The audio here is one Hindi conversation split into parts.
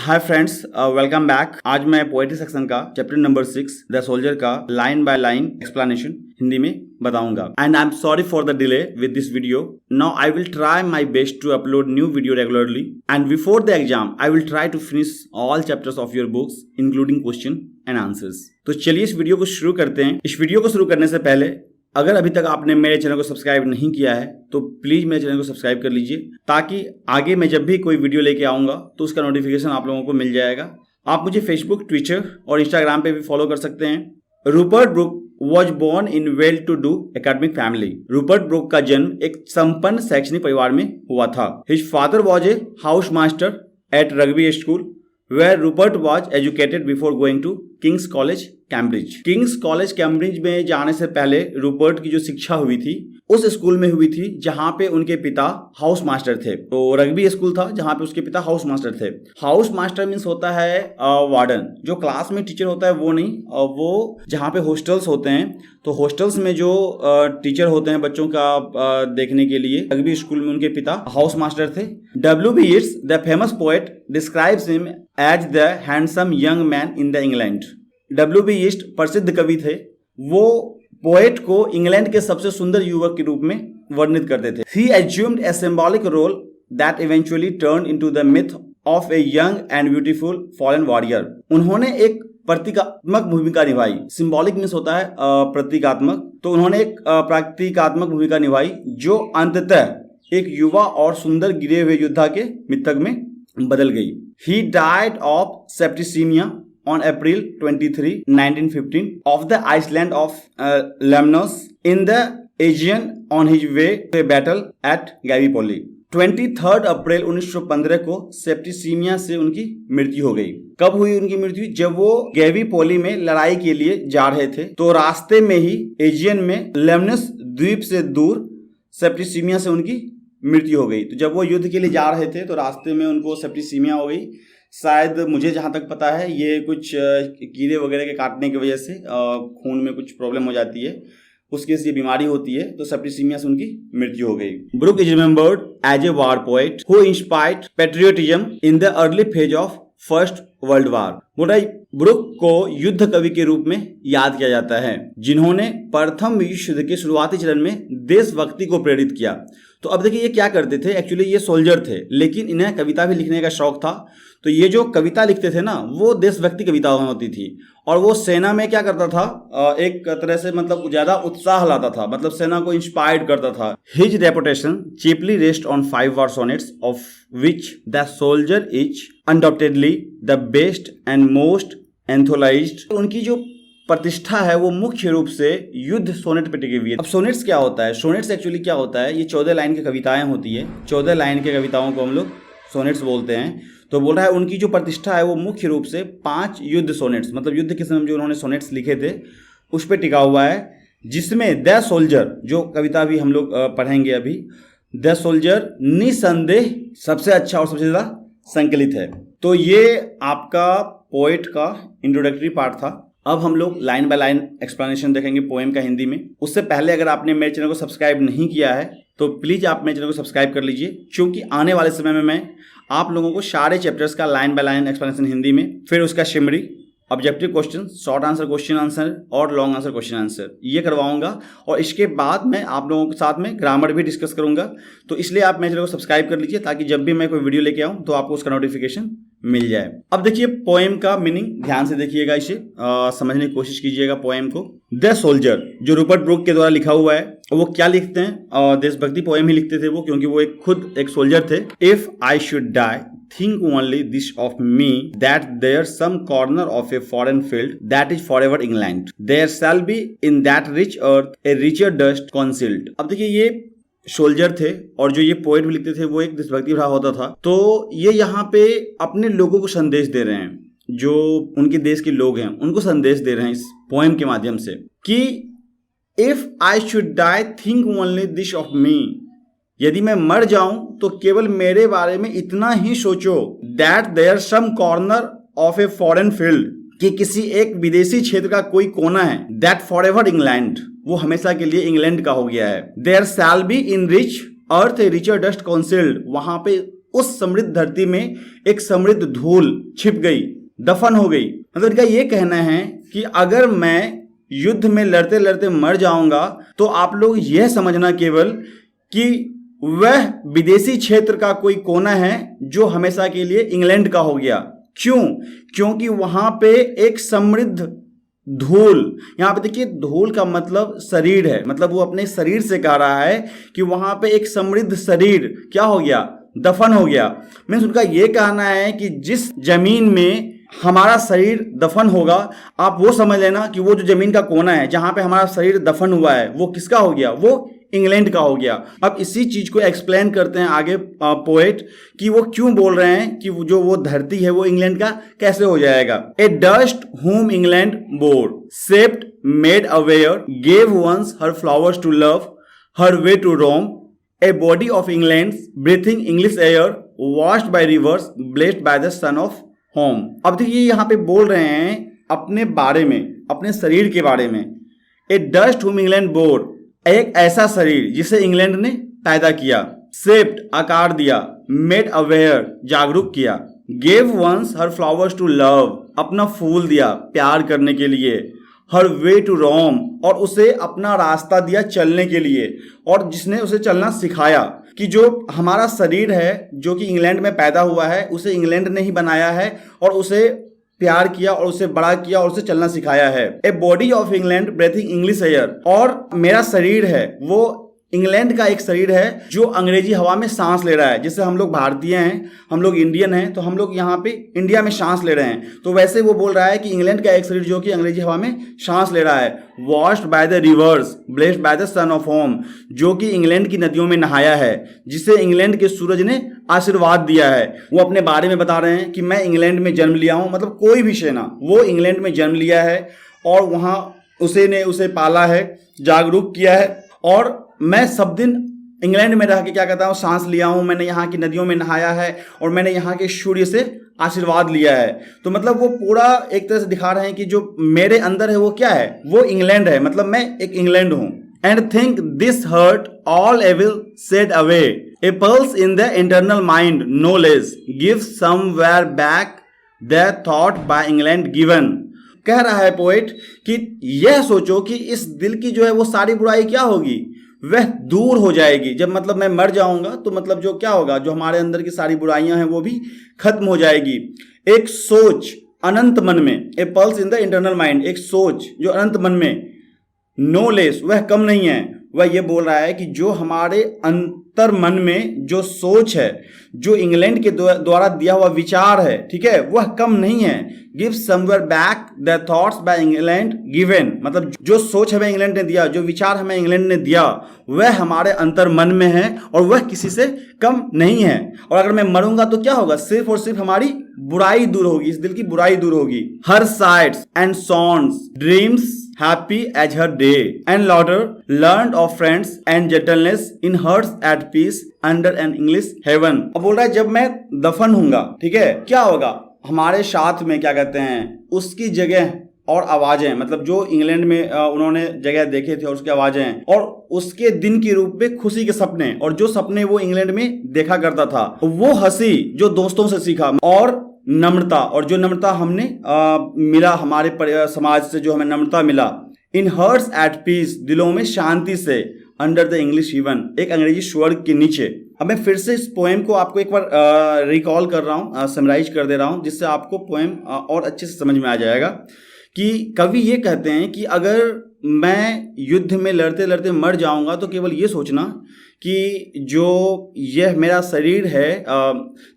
Hi friends, welcome back. आज मैं पोएट्री सेक्शन का चैप्टर नंबर 6 द सोल्जर का line by line explanation Hindi में बताऊंगा। And I am sorry for the delay with this video. Now I will try my best to upload new video regularly and before the exam I will try to finish all chapters of your books including question and answers. तो चलिए इस वीडियो को शुरू करते हैं। इस वीडियो को शुरू करने से पहले अगर अभी तक आपने मेरे चैनल को सब्सक्राइब नहीं किया है तो प्लीज मेरे चैनल को सब्सक्राइब कर लीजिए, ताकि आगे मैं जब भी कोई वीडियो लेके आऊंगा तो उसका नोटिफिकेशन आप लोगों को मिल जाएगा। आप मुझे फेसबुक, ट्विटर और इंस्टाग्राम पे भी फॉलो कर सकते हैं। Rupert Brooke was born in well to do academic family. Rupert Brooke का जन्म एक संपन्न शैक्षणिक परिवार में हुआ था। His father was a house master at Rugby school where Rupert was educated before going to King's College, Cambridge. King's College, Cambridge में जाने से पहले रूपर्ट की जो शिक्षा हुई थी उस स्कूल में हुई थी जहां पे उनके पिता हाउस मास्टर थे। तो रग्बी स्कूल था जहां पे उसके पिता हाउस मास्टर थे। हाउस मास्टर मीन्स होता है वार्डन। जो क्लास में टीचर होता है वो नहीं, वो जहां पे हॉस्टल्स होते हैं तो हॉस्टल्स में जो टीचर होते हैं बच्चों का देखने के लिए, रग्बी स्कूल में उनके पिता हाउस मास्टर थे। W.B. Yeats, the famous poet, describes him as the handsome young man in the England. W.B. Yeats प्रसिद्ध कवि थे। वो पोएट को इंग्लैंड के सबसे सुंदर युवक के रूप में वर्णित करते थे। He assumed a symbolic role that eventually turned into the myth of a young and beautiful fallen warrior. उन्होंने एक प्रतीकात्मक भूमिका निभाई। सिंबॉलिक मीन्स होता है प्रतीकात्मक। तो उन्होंने एक प्रतीकात्मक भूमिका निभाई जो अंततः एक युवा और सुंदर गिरे हुए योद्धा के मिथक में बदल गई। He died of septicemia on April 23, 1915 of the island of Lemnos in the Aegean on his way to a battle at Gallipoli। 23 अप्रैल 1915 को सेप्टिसीमिया से उनकी मृत्यु हो गई। कब हुई उनकी मृत्यु? जब वो गैवीपोली में लड़ाई के लिए जा रहे थे तो रास्ते में ही एजियन में लेमनस द्वीप से दूर सेप्टिसीमिया से उनकी मृत्यु हो गई। तो जब वो युद्ध के लिए जा रहे थे तो रास्ते में उनको सेप्टिसीमिया हो गई। शायद मुझे जहां तक पता है ये कुछ कीड़े वगैरह के काटने की वजह से खून में कुछ प्रॉब्लम हो जाती है, उसके से ये बीमारी होती है, तो सेप्टिसीमिया से उनकी मृत्यु हो गई। Brooke is remembered as a war poet who inspired patriotism in the early phase of first world war. Brooke को युद्ध कवि के रूप में याद किया जाता है जिन्होंने प्रथम विश्व युद्ध के शुरुआती चरण में देशभक्ति को प्रेरित किया। तो अब देखिए ये क्या करते थे, एक्चुअली ये सोल्जर थे लेकिन इन्हें कविता भी लिखने का शौक था। तो ये जो कविता लिखते थे ना वो देशभक्ति कविताएं होती थी और वो सेना में क्या करता था, एक तरह से मतलब ज्यादा उत्साह लाता था, मतलब सेना को इंस्पायर्ड करता था। His reputation cheaply rest on 5 war sonnets of which the soldier is undoubtedly the best and most antholoized। उनकी जो प्रतिष्ठा है वो मुख्य रूप से युद्ध सोनेट पे टिकी हुई है। अब सोनेट्स क्या होता है? सोनेट्स एक्चुअली क्या होता है, ये 14 लाइन की कविताएं होती है। 14 लाइन के कविताओं को हम लोग सोनेट्स बोलते हैं। तो बोल रहा है उनकी जो प्रतिष्ठा है वो मुख्य रूप से 5 युद्ध सोनेट्स, मतलब युद्ध के समय जो उन्होंने सोनेट्स लिखे थे उस पर टिका हुआ है, जिसमें द सोल्जर जो कविता भी हम लोग पढ़ेंगे अभी, द सोल्जर निसंदेह सबसे अच्छा और सबसे ज्यादा संकलित है। तो ये आपका पोएट का इंट्रोडक्टरी पार्ट था। अब हम लोग लाइन बाय लाइन एक्सप्लेनेशन देखेंगे पोएम का हिंदी में। उससे पहले अगर आपने मेरे चैनल को सब्सक्राइब नहीं किया है तो प्लीज आप मेरे चैनल को सब्सक्राइब कर लीजिए, क्योंकि आने वाले समय में मैं आप लोगों को सारे चैप्टर्स का line by line explanation Hindi में, फिर उसका shimmery, objective question, short answer question answer और लॉन्ग आंसर क्वेश्चन आंसर ये करवाऊंगा। और इसके बाद मैं आप लोगों के साथ में ग्रामर भी डिस्कस करूंगा। तो इसलिए आप मेरे चैनल को सब्सक्राइब कर लीजिए ताकि जब भी मैं कोई वीडियो लेके आऊं तो आपको उसका नोटिफिकेशन मिल जाए। अब देखिए पोएम का मीनिंग ध्यान से देखिएगा, इसे समझने की कोशिश कीजिएगा पोएम को। द सोल्जर जो रूपर्ट ब्रूक के द्वारा लिखा हुआ है वो क्या लिखते हैं, देशभक्ति पोएम ही लिखते थे वो, क्योंकि वो खुद एक सोल्जर थे। If I should die think only this of me, that there's some corner of a foreign field that is forever England. There shall be in that rich earth a richer dust concealed। अब देखिए ये सोल्जर थे और जो ये पोएट भी लिखते थे वो एक देशभक्ति भरा होता था। तो ये यहाँ पे अपने लोगों को संदेश दे रहे हैं, जो उनके देश के लोग हैं उनको संदेश दे रहे हैं इस पोएम के माध्यम से कि if I should die think only this of me, यदि मैं मर जाऊं तो केवल मेरे बारे में इतना ही सोचो, that there some corner of a foreign field, कि किसी एक विदेशी क्षेत्र का कोई कोना है, दैट फॉरएवर इंग्लैंड, वो हमेशा के लिए इंग्लैंड का हो गया है। There shall be in rich earth a richer dust concealed, वहां पे उस समृद्ध धरती में एक समृद्ध धूल छिप गई, दफन हो गई। मतलब इनका ये कहना है कि अगर मैं युद्ध में लड़ते लड़ते मर जाऊंगा तो आप लोग यह समझना केवल कि वह विदेशी क्षेत्र का कोई कोना है जो हमेशा के लिए इंग्लैंड का हो गया। क्यों? क्योंकि वहां पे एक समृद्ध धूल, यहां पे देखिए धूल का मतलब शरीर है, मतलब वो अपने शरीर से कह रहा है कि वहां पे एक समृद्ध शरीर क्या हो गया, दफन हो गया। मीन्स उनका ये कहना है कि जिस जमीन में हमारा शरीर दफन होगा, आप वो समझ लेना कि वो जो जमीन का कोना है जहां पे हमारा शरीर दफन हुआ है वो किसका हो गया, वो इंग्लैंड का हो गया। अब इसी चीज को एक्सप्लेन करते हैं आगे पोएट कि वो क्यों बोल रहे हैं कि जो वो धरती है वो इंग्लैंड का कैसे हो जाएगा। A dust whom England bore shaped made aware gave once her flowers to love her way to roam a body of England breathing English air washed by rivers blessed by the sun of home. अब देखिए यहाँ पे बोल रहे हैं अपने बारे में, अपने शरीर के बारे में। ए डस्ट whom इंग्लैंड बोर, एक ऐसा शरीर जिसे इंग्लैंड ने पैदा किया, शेप्ड आकार दिया, मेड अवेयर जागरूक किया, gave once her flowers to love अपना फूल दिया प्यार करने के लिए, हर वे टू रोम और उसे अपना रास्ता दिया चलने के लिए, और जिसने उसे चलना सिखाया। कि जो हमारा शरीर है जो कि इंग्लैंड में पैदा हुआ है उसे इंग्लैंड ने ही बनाया है और उसे प्यार किया और उसे बड़ा किया और उसे चलना सिखाया है। ए body of England breathing English air, और मेरा शरीर है वो इंग्लैंड का एक शरीर है जो अंग्रेजी हवा में सांस ले रहा है। जैसे हम लोग भारतीय हैं, हम लोग इंडियन हैं, तो हम लोग यहाँ पे इंडिया में सांस ले रहे हैं, तो वैसे वो बोल रहा है कि इंग्लैंड का एक शरीर जो कि अंग्रेजी हवा में सांस ले रहा है। Washed by the reverse blessed by the sun of home, जो कि इंग्लैंड की नदियों में नहाया है, जिसे इंग्लैंड के सूरज ने आशीर्वाद दिया है। वो अपने बारे में बता रहे हैं कि मैं इंग्लैंड में जन्म लिया हूँ, मतलब कोई भी सेना, वो इंग्लैंड में जन्म लिया है और वहाँ उसे पाला है, जागरूक किया है, और मैं सब दिन इंग्लैंड में रह के क्या कहता हूँ, सांस लिया हूँ, मैंने यहाँ की नदियों में नहाया है और मैंने यहाँ के सूर्य से आशीर्वाद लिया है। तो मतलब वो पूरा एक तरह से दिखा रहे हैं कि जो मेरे अंदर है वो क्या है, वो इंग्लैंड है, मतलब मैं एक इंग्लैंड हूँ। And think this heart all evil shed away a pulse in the internal mind no less give somewhere back the thought by England given. कह रहा है पोएट कि यह सोचो कि इस दिल की जो है वो सारी बुराई क्या होगी, वह दूर हो जाएगी। जब मतलब मैं मर जाऊंगा तो मतलब जो क्या होगा, जो हमारे अंदर की सारी बुराइयां हैं वो भी खत्म हो जाएगी। एक सोच अनंत मन में, a pulse in the internal mind, एक सोच जो अनंत मन में, नो लेस वह कम नहीं है। वह ये बोल रहा है कि जो हमारे अंतर मन में जो सोच है, जो इंग्लैंड के द्वारा दिया हुआ विचार है, ठीक है, वह कम नहीं है। Give somewhere back the thoughts bye England given, मतलब जो सोच हमें इंग्लैंड ने दिया, जो विचार हमें इंग्लैंड ने दिया, वह हमारे अंतर मन में है और वह किसी से कम नहीं है। और अगर मैं मरूंगा तो क्या होगा, सिर्फ और सिर्फ हमारी बुराई दूर होगी, इस दिल की बुराई दूर होगी। Her sights and songs dreams happy as her day and laughter learned of friends and gentleness in hearts at peace under an English heaven। अब बोल रहा है जब मैं दफन हूंगा, ठीक है, क्या होगा, हमारे साथ में क्या कहते हैं उसकी जगह और आवाजें, मतलब जो इंग्लैंड में उन्होंने जगह देखे थे और उसकी आवाजें, और उसके दिन के रूप में खुशी के सपने, और जो सपने वो इंग्लैंड में देखा करता था, वो हंसी जो दोस्तों से सीखा, और नम्रता, और जो नम्रता हमने मिला हमारे समाज से, जो हमें नम्रता मिला। इन हर्ट्स एट पीस, दिलों में शांति से, अंडर द इंग्लिश हेवन, एक अंग्रेजी स्वर्ग के नीचे। अब मैं फिर से इस पोएम को आपको एक बार रिकॉल कर रहा हूँ, समराइज कर दे रहा हूँ, जिससे आपको पोएम और अच्छे से समझ में आ जाएगा। कि कवि ये कहते हैं कि अगर मैं युद्ध में लड़ते लड़ते मर जाऊंगा तो केवल ये सोचना कि जो यह मेरा शरीर है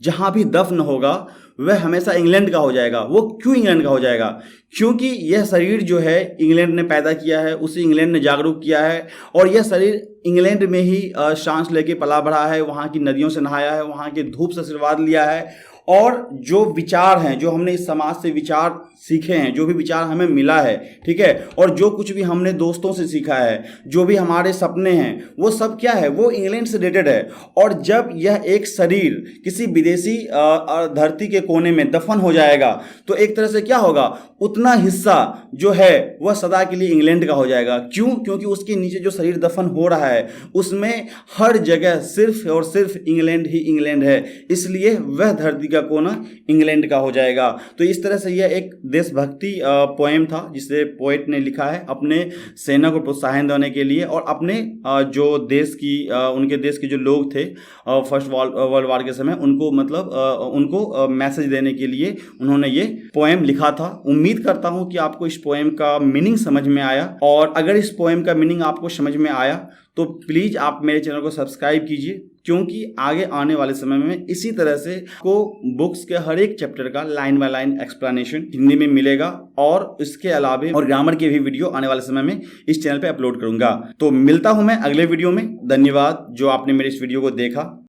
जहाँ भी दफन होगा वह हमेशा इंग्लैंड का हो जाएगा। वो क्यों इंग्लैंड का हो जाएगा? क्योंकि यह शरीर जो है इंग्लैंड ने पैदा किया है, उसे इंग्लैंड ने जागरूक किया है, और यह शरीर इंग्लैंड में ही सांस लेके पला बढ़ा है, वहाँ की नदियों से नहाया है, वहाँ के धूप से आशीर्वाद लिया है, और जो विचार हैं, जो हमने इस समाज से विचार सीखे हैं, जो भी विचार हमें मिला है, ठीक है, और जो कुछ भी हमने दोस्तों से सीखा है, जो भी हमारे सपने हैं, वो सब क्या है, वो इंग्लैंड से रिलेटेड है। और जब यह एक शरीर किसी विदेशी धरती के कोने में दफन हो जाएगा तो एक तरह से क्या होगा, उतना हिस्सा जो है वह सदा के लिए इंग्लैंड का हो जाएगा। क्यों? क्योंकि उसके नीचे जो शरीर दफन हो रहा है उसमें हर जगह सिर्फ और सिर्फ इंग्लैंड ही इंग्लैंड है, इसलिए वह धरती का कोना इंग्लैंड का हो जाएगा। तो इस तरह से यह एक देशभक्ति पोएम था जिसे पोएट ने लिखा है अपने सेना को प्रोत्साहन देने के लिए और अपने जो देश की उनके देश के जो लोग थे फर्स्ट वर्ल्ड वार के समय उनको मतलब उनको मैसेज देने के लिए उन्होंने ये पोएम लिखा था। उम्मीद करता हूं कि आपको इस पोएम का मीनिंग समझ में आया, और अगर इस पोएम का मीनिंग आपको समझ में आया तो प्लीज़ आप मेरे चैनल को सब्सक्राइब कीजिए, क्योंकि आगे आने वाले समय में इसी तरह से को बुक्स के हर एक चैप्टर का line by line explanation Hindi में मिलेगा, और इसके अलावा और ग्रामर के भी वीडियो आने वाले समय में इस चैनल पे अपलोड करूंगा। तो मिलता हूं मैं अगले वीडियो में। धन्यवाद जो आपने मेरे इस वीडियो को देखा।